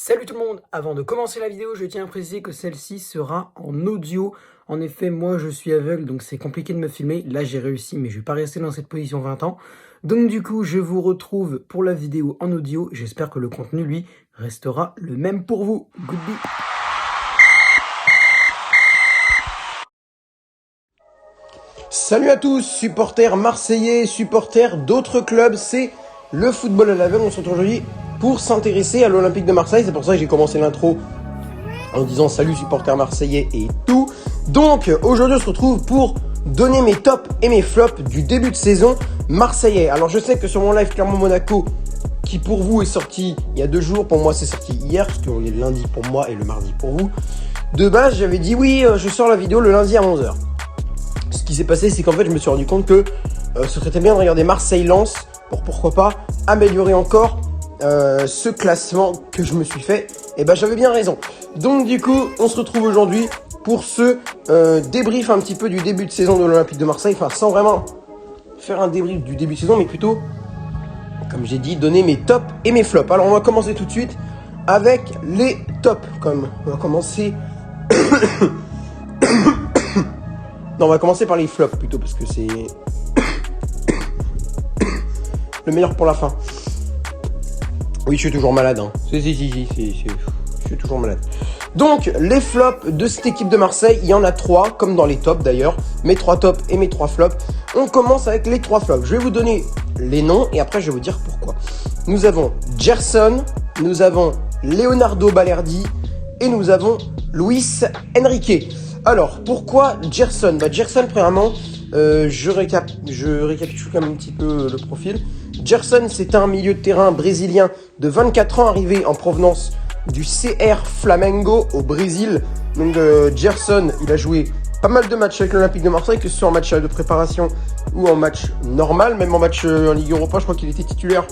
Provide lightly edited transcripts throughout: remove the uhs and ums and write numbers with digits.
Salut tout le monde! Avant de commencer la vidéo, je tiens à préciser que celle-ci sera en audio. En effet, moi je suis aveugle, donc c'est compliqué de me filmer. Là j'ai réussi, mais je vais pas rester dans cette position 20 ans. Donc du coup, je vous retrouve pour la vidéo en audio. J'espère que le contenu, lui, restera le même pour vous. Goodbye! Salut à tous, supporters marseillais, supporters d'autres clubs, c'est le football à l'aveugle. On se retrouve aujourd'hui pour s'intéresser à l'Olympique de Marseille. C'est pour ça que j'ai commencé l'intro en disant salut supporters marseillais et tout. Donc aujourd'hui on se retrouve pour donner mes tops et mes flops du début de saison marseillais. Alors je sais que sur mon live Clermont-Monaco, qui pour vous est sorti il y a 2 jours, pour moi c'est sorti hier, parce qu'on est le lundi pour moi et le mardi pour vous. De base j'avais dit oui, je sors la vidéo le lundi à 11h. Ce qui s'est passé, c'est qu'en fait, je me suis rendu compte que ce serait bien de regarder Marseille-Lens pour pourquoi pas améliorer encore ce classement que je me suis fait. Et ben, j'avais bien raison. Donc, du coup, on se retrouve aujourd'hui pour ce débrief un petit peu du début de saison de l'Olympique de Marseille. Enfin, sans vraiment faire un débrief du début de saison, mais plutôt, comme j'ai dit, donner mes tops et mes flops. Alors, on va commencer tout de suite avec les tops. On va commencer... Non, on va commencer par les flops plutôt, parce que c'est le meilleur pour la fin. Oui, je suis toujours malade. Hein. Je suis toujours malade. Donc, les flops de cette équipe de Marseille, il y en a 3, comme dans les tops d'ailleurs. Mes 3 tops et mes 3 flops. On commence avec les 3 flops. Je vais vous donner les noms et après je vais vous dire pourquoi. Nous avons Gerson, nous avons Leonardo Balerdi et nous avons Luis Enrique. Alors, pourquoi Gerson? Gerson, premièrement, je récapitule quand même un petit peu le profil. Gerson, c'est un milieu de terrain brésilien de 24 ans arrivé en provenance du CR Flamengo au Brésil. Donc, Gerson, il a joué pas mal de matchs avec l'Olympique de Marseille, que ce soit en match de préparation ou en match normal. Même en match en Ligue Europa, je crois qu'il était titulaire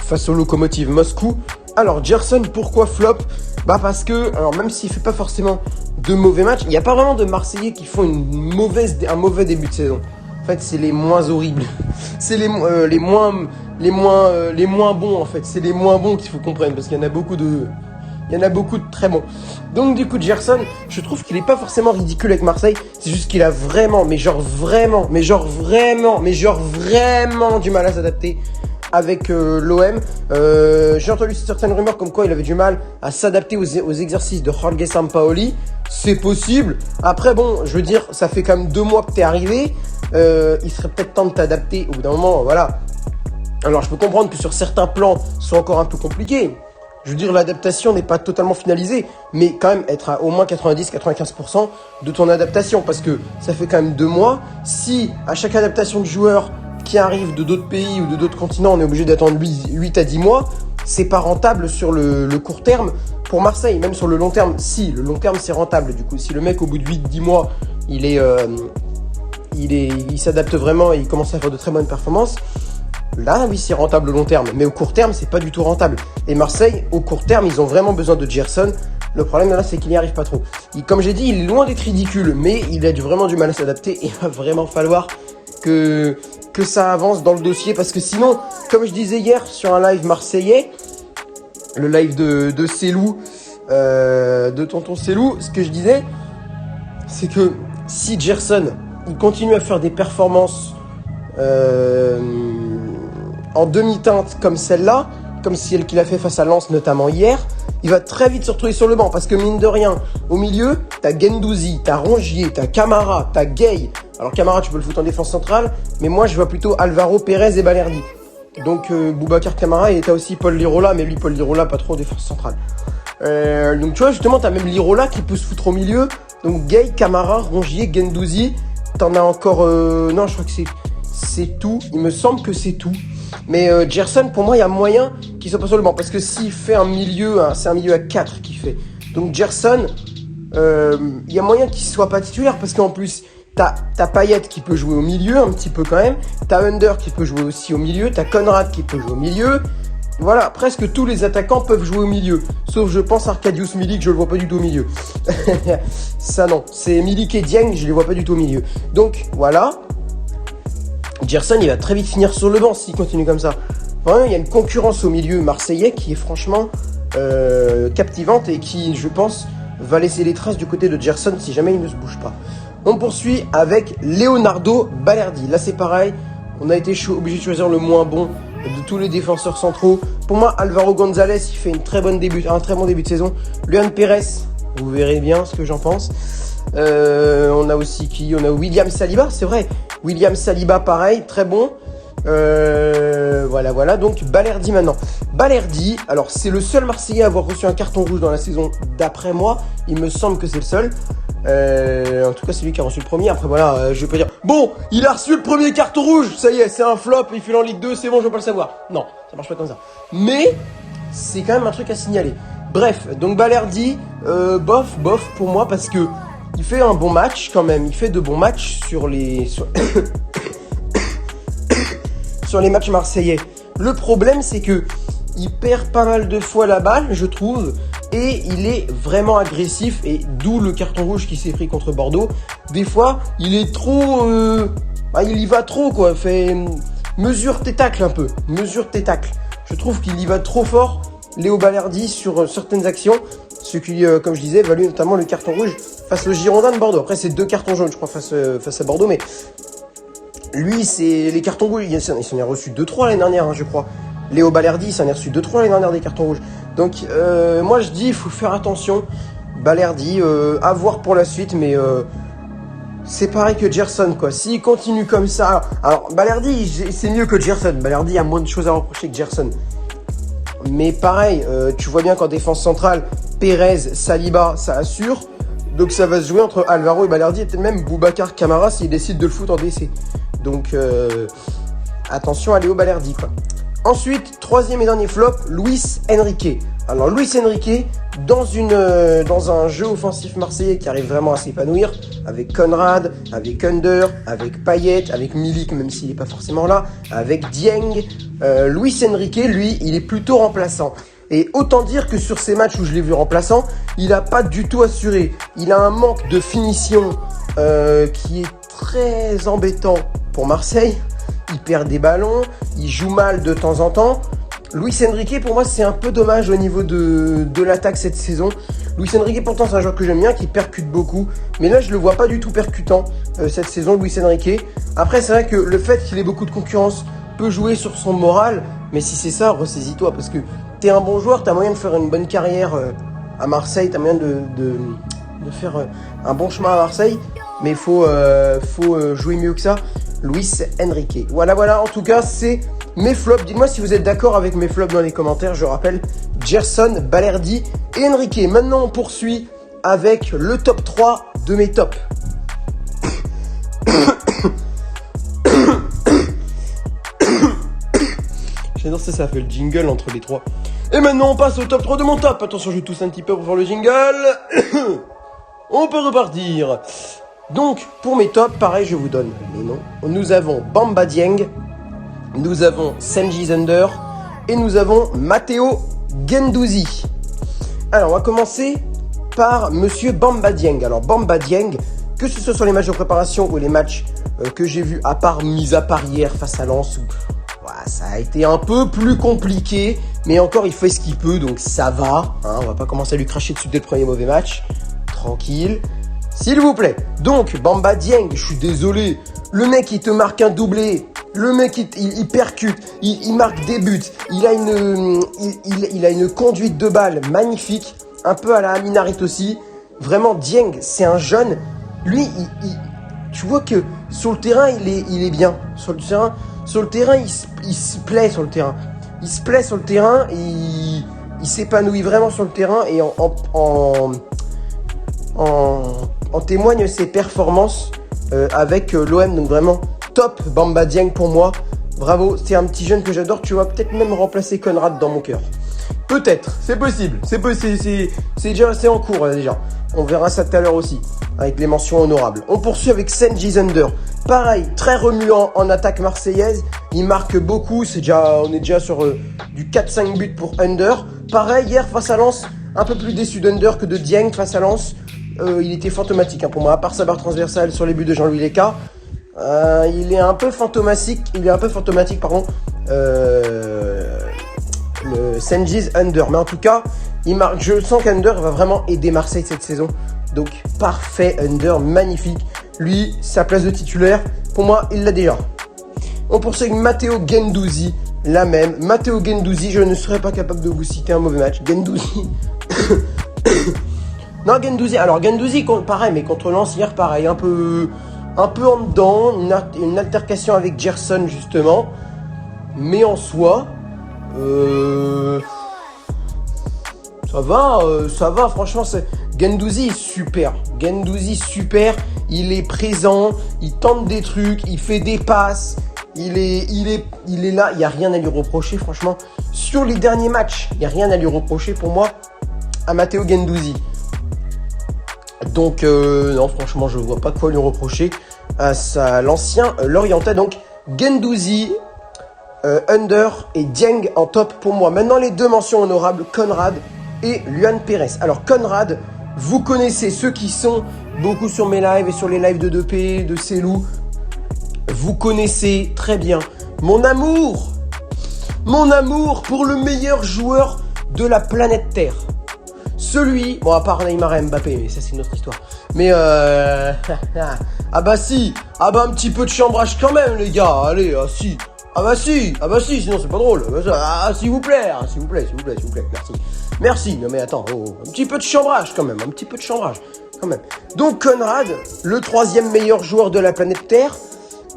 face au Lokomotiv Moscou. Alors, Gerson, pourquoi flop? Parce que, alors même s'il fait pas forcément de mauvais matchs, il n'y a pas vraiment de Marseillais qui font un mauvais début de saison. En fait, c'est les moins horribles. C'est les moins bons, en fait. C'est les moins bons qu'il faut comprendre, parce qu'il y en a beaucoup de très bons. Donc, du coup, Gerson, je trouve qu'il est pas forcément ridicule avec Marseille. C'est juste qu'il a vraiment du mal à s'adapter avec l'OM. J'ai entendu certaines rumeurs comme quoi il avait du mal à s'adapter aux exercices de Jorge Sampaoli. C'est possible. Après, bon, je veux dire, ça fait quand même 2 mois que t'es arrivé. Il serait peut-être temps de t'adapter. Au bout d'un moment, voilà. Alors, je peux comprendre que sur certains plans, ce soit encore un peu compliqué. Je veux dire, l'adaptation n'est pas totalement finalisée, mais quand même être à au moins 90-95% de ton adaptation, parce que ça fait quand même 2 mois. Si à chaque adaptation de joueur qui arrive de d'autres pays ou de d'autres continents, on est obligé d'attendre 8 à 10 mois, c'est pas rentable sur le court terme pour Marseille. Même sur le long terme, si, le long terme c'est rentable. Du coup, si le mec au bout de 8-10 mois, il s'adapte vraiment et il commence à faire de très bonnes performances, là oui c'est rentable au long terme. Mais au court terme, c'est pas du tout rentable. Et Marseille, au court terme, ils ont vraiment besoin de Gerson. Le problème là, c'est qu'il n'y arrive pas trop. Comme j'ai dit, il est loin d'être ridicule, mais il a vraiment du mal à s'adapter et il va vraiment falloir que ça avance dans le dossier, parce que sinon, comme je disais hier sur un live marseillais, le live de Célou, de tonton Célou, ce que je disais, c'est que si Gerson, il continue à faire des performances en demi-teinte comme celle-là, comme celle qu'il a fait face à Lens notamment hier, il va très vite se retrouver sur le banc, parce que mine de rien, au milieu, t'as Guendouzi, t'as Rongier, t'as Camara, t'as Gueye. Alors Camara, tu peux le foutre en défense centrale, mais moi je vois plutôt Alvaro, Pérez et Balerdi. Donc Boubacar Camara, et t'as aussi Paul Lirola, mais lui Paul Lirola pas trop en défense centrale. Donc tu vois, justement, t'as même Lirola qui peut se foutre au milieu. Donc Gueye, Camara, Rongier, Guendouzi. T'en as encore... non, je crois que c'est tout. Il me semble que c'est tout. Mais Gerson, pour moi, il y a moyen qu'il soit pas sur le banc. Parce que s'il fait un milieu, c'est un milieu à 4 qu'il fait. Donc Gerson, il y a moyen qu'il soit pas titulaire. Parce qu'en plus, t'as Payet qui peut jouer au milieu, un petit peu quand même. T'as Under qui peut jouer aussi au milieu. T'as Conrad qui peut jouer au milieu. Voilà, presque tous les attaquants peuvent jouer au milieu. Sauf, je pense, Arkadiusz Milik, je le vois pas du tout au milieu. Ça, non. C'est Milik et Dieng, je les vois pas du tout au milieu. Donc, voilà. Gerson, il va très vite finir sur le banc s'il continue comme ça. Vraiment, il y a une concurrence au milieu marseillais qui est franchement captivante et qui, je pense, va laisser les traces du côté de Gerson si jamais il ne se bouge pas. On poursuit avec Leonardo Balerdi. Là, c'est pareil. On a été obligé de choisir le moins bon de tous les défenseurs centraux. Pour moi, Alvaro González, il fait un très bon début de saison. Luan Pérez, vous verrez bien ce que j'en pense. On a aussi qui? On a William Saliba, c'est vrai. William Saliba, pareil, très bon. Voilà. Donc, Balerdi maintenant. Balerdi, alors c'est le seul Marseillais à avoir reçu un carton rouge dans la saison d'après moi. Il me semble que c'est le seul. En tout cas, c'est lui qui a reçu le premier. Après, voilà, je vais pas dire bon, il a reçu le premier carton rouge, ça y est, c'est un flop, il fait en Ligue 2, c'est bon, je veux pas le savoir. Non, ça marche pas comme ça. Mais c'est quand même un truc à signaler. Bref, donc Balerdi, bof pour moi parce que il fait un bon match quand même. Il fait de bons matchs sur les sur les matchs marseillais. Le problème, c'est que il perd pas mal de fois la balle, je trouve. Et il est vraiment agressif, et d'où le carton rouge qui s'est pris contre Bordeaux. Des fois, il est trop... il y va trop, quoi. Mesure tes tacles un peu. Mesure tes tacles. Je trouve qu'il y va trop fort, Léo Balerdi, sur certaines actions. Ce qui, comme je disais, valut notamment le carton rouge face au Girondins de Bordeaux. Après, c'est 2 cartons jaunes, je crois, face à Bordeaux. Mais lui, c'est les cartons rouges. Il s'en est reçu 2-3 l'année dernière, hein, je crois. Léo Balerdi, il s'en est reçu 2-3 l'année dernière des cartons rouges. Donc, moi, je dis, il faut faire attention. Balerdi, à voir pour la suite, mais c'est pareil que Gerson, quoi. S'il continue comme ça... Alors, Balerdi, c'est mieux que Gerson. Balerdi a moins de choses à reprocher que Gerson. Mais pareil, tu vois bien qu'en défense centrale, Pérez, Saliba, ça assure. Donc, ça va se jouer entre Alvaro et Balerdi, et peut-être même Boubacar Camara s'il décide de le foutre en DC. Donc, attention à Léo Balerdi, quoi. Ensuite, troisième et dernier flop, Luis Enrique. Alors Luis Enrique, dans un jeu offensif marseillais qui arrive vraiment à s'épanouir, avec Conrad, avec Under, avec Payet, avec Milik, même s'il n'est pas forcément là, avec Dieng, Luis Enrique, lui, il est plutôt remplaçant. Et autant dire que sur ces matchs où je l'ai vu remplaçant, il n'a pas du tout assuré. Il a un manque de finition qui est très embêtant pour Marseille. Il perd des ballons, il joue mal de temps en temps. Luis Enrique, pour moi, c'est un peu dommage au niveau de l'attaque cette saison. Luis Enrique, pourtant, c'est un joueur que j'aime bien, qui percute beaucoup. Mais là, je le vois pas du tout percutant cette saison, Luis Enrique. Après, c'est vrai que le fait qu'il ait beaucoup de concurrence peut jouer sur son moral. Mais si c'est ça, ressaisis-toi. Parce que t'es un bon joueur, t'as moyen de faire une bonne carrière à Marseille. T'as moyen de faire un bon chemin à Marseille. Mais il faut jouer mieux que ça. Luis Enrique. Voilà, en tout cas, c'est mes flops. Dites-moi si vous êtes d'accord avec mes flops dans les commentaires. Je rappelle, Gerson, Balerdi et Enrique. Maintenant, on poursuit avec le top 3 de mes tops. J'adore ça fait le jingle entre les trois. Et maintenant, on passe au top 3 de mon top. Attention, je tousse un petit peu pour faire le jingle. On peut repartir. Donc, pour mes tops, pareil, je vous donne les noms. Nous avons Bamba Dieng, nous avons Cengiz Under et nous avons Matteo Guendouzi. Alors, on va commencer par Monsieur Bamba Dieng. Alors, Bamba Dieng, que ce soit sur les matchs de préparation ou les matchs que j'ai vus, mis à part hier face à Lens, ça a été un peu plus compliqué, mais encore, il fait ce qu'il peut, donc ça va. Hein, on va pas commencer à lui cracher dessus dès le premier mauvais match. Tranquille. S'il vous plaît. Donc, Bamba Dieng, je suis désolé. Le mec, il te marque un doublé. Le mec, il percute. Il marque des buts. Il a une conduite de balle magnifique. Un peu à la Aminarit aussi. Vraiment, Dieng, c'est un jeune. Lui, tu vois que sur le terrain, il est bien. Sur le terrain, il se plaît sur le terrain. Il se plaît sur le terrain. Il s'épanouit vraiment sur le terrain. Et en témoignent ses performances avec l'OM. Donc vraiment top Bamba Dieng pour moi. Bravo, c'est un petit jeune que j'adore. Tu vas peut-être même remplacer Conrad dans mon cœur. Peut-être, c'est possible. C'est déjà assez en cours déjà. On verra ça tout à l'heure aussi, avec les mentions honorables. On poursuit avec Cengiz Under. Pareil, très remuant en attaque marseillaise. Il marque beaucoup. On est déjà sur du 4-5 buts pour Under. Pareil, hier face à Lens, un peu plus déçu d'Under que de Dieng face à Lens. Il était fantomatique pour moi, à part sa barre transversale sur les buts de Jean-Louis Léca. Il est un peu fantomatique, le Senji's Under. Mais en tout cas, je sens qu'Under va vraiment aider Marseille cette saison. Donc, parfait Under, magnifique. Lui, sa place de titulaire, pour moi, il l'a déjà. On poursuit avec Matteo Guendouzi, la même. Matteo Guendouzi, je ne serais pas capable de vous citer un mauvais match. Guendouzi. Non, Guendouzi. Alors, Guendouzi, pareil, mais contre Lens hier, pareil. Un peu en dedans. Une altercation avec Gerson, justement. Mais en soi, ça va, franchement, Guendouzi est super. Guendouzi, super. Il est présent, il tente des trucs, il fait des passes. Il est là, il n'y a rien à lui reprocher, franchement. Sur les derniers matchs, il n'y a rien à lui reprocher pour moi à Matteo Guendouzi. Donc, non, franchement, je ne vois pas quoi lui reprocher à l'ancien Lorientais. Donc, Guendouzi, Under et Dieng en top pour moi. Maintenant, les deux mentions honorables, Konrad et Luan Pérez. Alors, Konrad, vous connaissez ceux qui sont beaucoup sur mes lives et sur les lives de 2P, de Célou. Vous connaissez très bien mon amour pour le meilleur joueur de la planète Terre. Celui, bon à part Neymar et Mbappé, mais ça c'est une autre histoire. Mais ah bah si, ah bah un petit peu de chambrage quand même les gars, allez, si. Ah bah si, sinon c'est pas drôle. S'il vous plaît, merci. Non mais attends, un petit peu de chambrage quand même, Donc Konrad, le troisième meilleur joueur de la planète Terre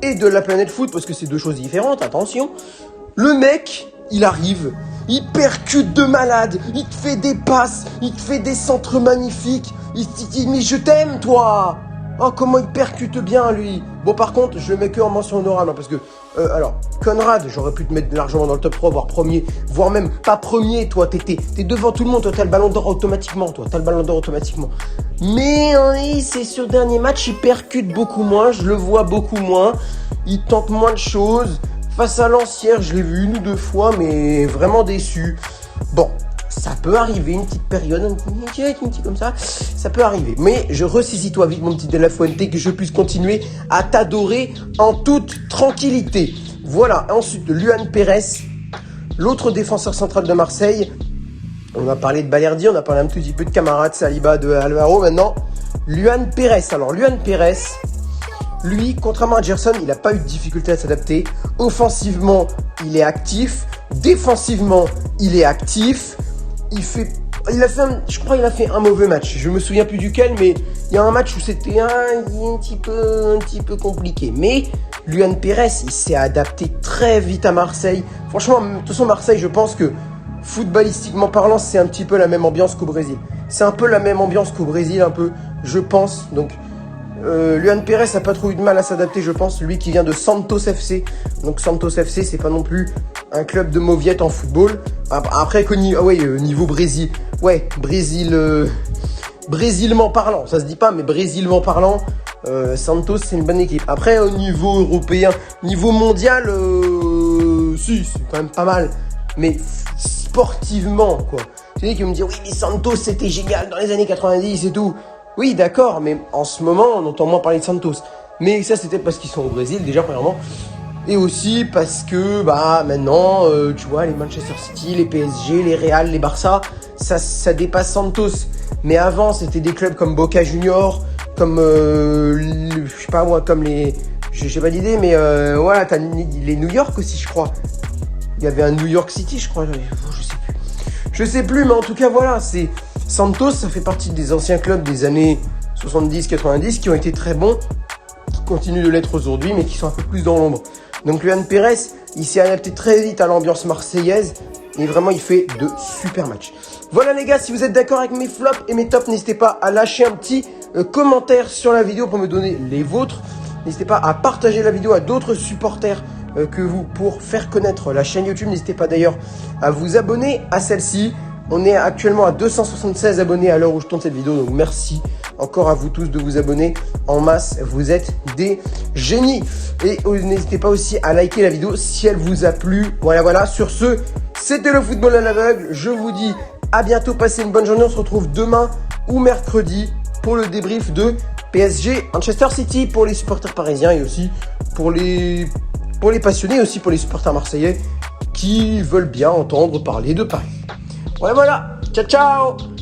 et de la planète foot, parce que c'est deux choses différentes, attention. Le mec, il arrive, il percute de malade, il te fait des passes, il te fait des centres magnifiques, il te dit mais je t'aime toi. Oh comment il percute bien lui. Bon par contre, je le mets que en mention honorable, hein, parce que alors Konrad, j'aurais pu te mettre largement dans le top 3, voire premier, voire même pas premier, toi t'es devant tout le monde, toi t'as le ballon d'or automatiquement, Mais c'est sur le dernier match, il percute beaucoup moins, je le vois beaucoup moins, il tente moins de choses. Face à Lens hier, je l'ai vu une ou deux fois, mais vraiment déçu. Bon, ça peut arriver, une petite période, un petit comme ça peut arriver. Mais je ressaisis-toi vite, mon petit De La Fuente, que je puisse continuer à t'adorer en toute tranquillité. Voilà, ensuite, Luan Pérez, l'autre défenseur central de Marseille. On a parlé de Balerdi, on a parlé un petit peu de Camara, de Saliba, de Alvaro. Maintenant, Luan Pérez. Alors, Luan Pérez, lui, contrairement à Gerson, il n'a pas eu de difficulté à s'adapter. Offensivement, il est actif. Défensivement, il est actif. Il a fait un mauvais match. Je me souviens plus duquel, mais il y a un match où c'était un petit peu compliqué. Mais Luan Pérez, il s'est adapté très vite à Marseille. Franchement, de toute façon, Marseille, je pense que footballistiquement parlant, c'est un petit peu la même ambiance qu'au Brésil. Un peu, je pense. Donc, Luan Pérez n'a pas trop eu de mal à s'adapter, je pense. Lui qui vient de Santos FC. Donc Santos FC, c'est pas non plus un club de mauviette en football. Après, niveau Brésil. Ouais, Brésilement parlant. Ça se dit pas, mais Brésilement parlant, Santos, c'est une bonne équipe. Après, au niveau européen, niveau mondial, si, c'est quand même pas mal. Mais sportivement, quoi. C'est qui me dit, oui, mais Santos, c'était génial dans les années 90 et tout. Oui, d'accord, mais en ce moment, on entend moins parler de Santos. Mais ça, c'était parce qu'ils sont au Brésil, déjà, premièrement. Et aussi parce que, maintenant, tu vois, les Manchester City, les PSG, les Real, les Barça, ça dépasse Santos. Mais avant, c'était des clubs comme Boca Junior, comme, comme les... J'ai pas d'idée, mais voilà, t'as les New York aussi, je crois. Il y avait un New York City, je crois, je sais plus, mais en tout cas, voilà, c'est... Santos, ça fait partie des anciens clubs des années 70-90 qui ont été très bons, qui continuent de l'être aujourd'hui, mais qui sont un peu plus dans l'ombre. Donc Luan Pérez, il s'est adapté très vite à l'ambiance marseillaise et vraiment il fait de super matchs. Voilà les gars, si vous êtes d'accord avec mes flops et mes tops, n'hésitez pas à lâcher un petit commentaire sur la vidéo pour me donner les vôtres. N'hésitez pas à partager la vidéo à d'autres supporters que vous pour faire connaître la chaîne YouTube. N'hésitez pas d'ailleurs à vous abonner à celle-ci. On est actuellement à 276 abonnés à l'heure où je tourne cette vidéo, donc merci encore à vous tous de vous abonner en masse, vous êtes des génies. Et n'hésitez pas aussi à liker la vidéo si elle vous a plu. Voilà, sur ce, c'était le football à l'aveugle. Je vous dis à bientôt, passez une bonne journée. On se retrouve demain ou mercredi pour le débrief de PSG Manchester City pour les supporters parisiens et aussi pour les passionnés, aussi pour les supporters marseillais. qui veulent bien entendre parler de Paris. Voilà, voilà. Ciao, ciao!